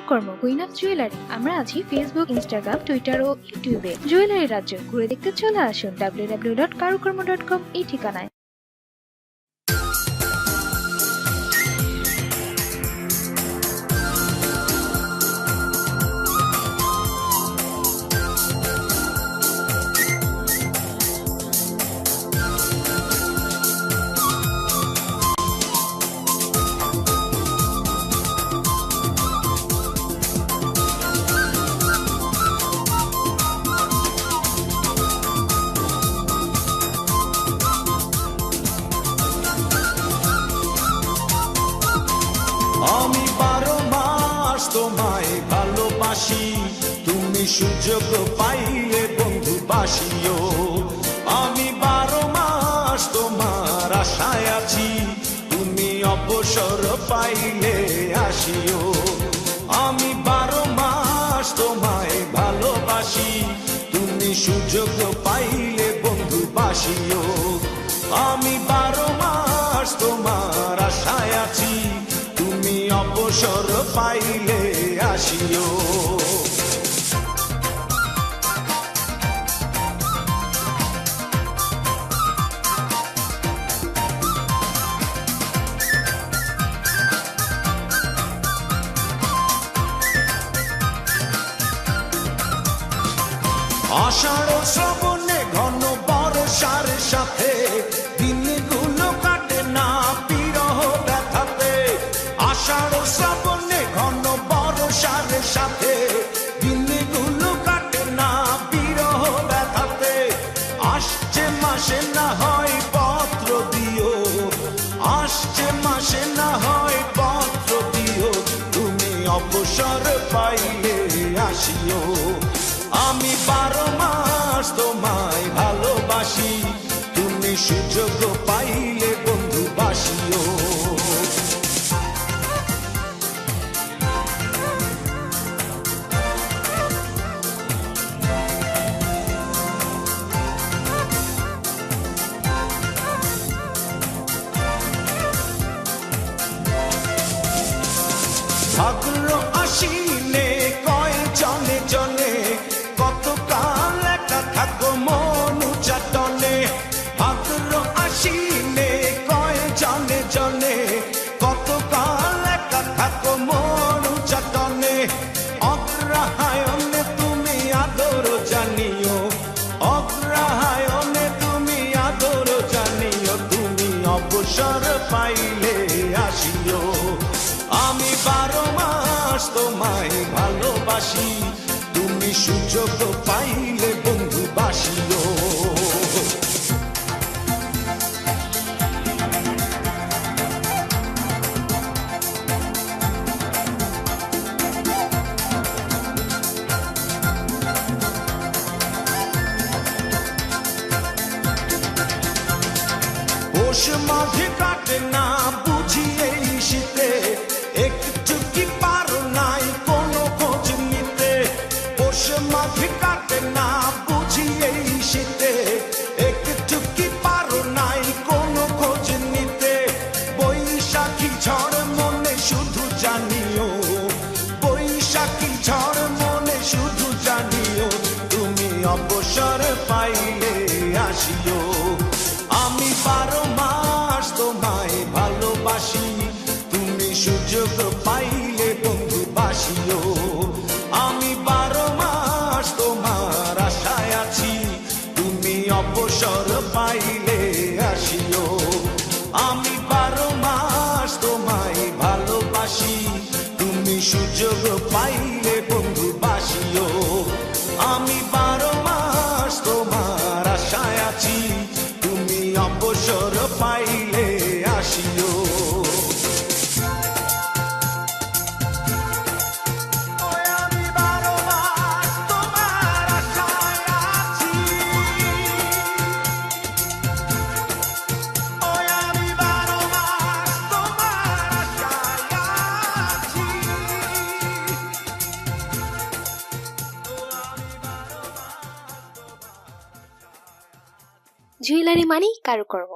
কারুকর্ম queen of jewellery. আমরা আছি Facebook, Instagram, Twitter ও ইউটিউবে। জুয়েলারি রাজ্য ঘুরে দেখতে চলে আসুন www.karukarma.com এই ঠিকানায়। আমি 12 মাস তোমায় ভালোবাসি, তুমি সুযোগ পাইলে বন্ধু বাসিও। আমি 12 মাস তোমার আশায় আছি, তুমি অবসর পাইলে আসিও। আমি 12 মাস তোমায় ভালোবাসি, তুমি সুযোগ পাইলে বন্ধু বাসিও। আমি 12 মাস তোমার আশায় আছি, তুমি অবসর পাইলে আসিও। আষাঢ় শ্রাবণে ঘন বর্ষার সাথে দিনগুলো কাটে না বিরহ ব্যথাতে। আষাঢ় শ্রাবণে ঘন বর্ষার সাথে দিনগুলো কাটে না বিরহ ব্যথাতে। আসছে মাসে না হয় পত্র দিও, আসছে মাসে না হয় পত্র দিও, তুমি অবসর পাইলে আসিও। আমি 12 মাস তোমায় ভালোবাসি, তুমি সুযোগ পাইলে বন্ধু বাসিও। ভাদ্র আশ্বিনে কয় জনে জনে কতকাল একা থাকো মনু চাটনে। ভাদ্র আশ্বিনে কয় জনে জনে কতকাল একা থাকো মনু চাটনে। অগ্রহায়ণে তুমি আদর জানিও, অগ্রহায়ণে তুমি আদর জানিও, তুমি অবসর পাইলে আসিও। আমি 12 মাস তোমায় ভালোবাসি, তুমি সুযোগ পাইলে বন্ধু বাসিও। পৌষ মাঘে কাটে না বুঝি এই শীতে, একটু কি পারো নাই কোনো খোঁজ নিতে। পৌষ মাঘে কাটে না বুঝি এই শীতে, একটু কি পারো নাই কোনো খোঁজ নিতে। বৈশাখী ঝড় মনে শুধু জানিও, বৈশাখী ঝড় মনে শুধু জানিও, তুমি অবসর পাইলে আসিও। আমি 12 মাস তোমায় ভালোবাসি, তুমি সুযোগ পাইলে বন্ধু বাসিও। আমি 12 মাস তোমার আশায় আছি, তুমি অবসর পাইলে আসিও। আমি 12 মাস তোমায় ভালোবাসি, তুমি সুযোগ পাইলে বন্ধু বাসিও। আমি 12 মাস তোমার আশায় আছি, তুমি অবসর পাইলে আসিও। আমি 12 মাস তোমার আশায় আছি, আমি 12 মাস তোমার আশায় আছি। জুয়েলারি মানেই কারুকর্ম।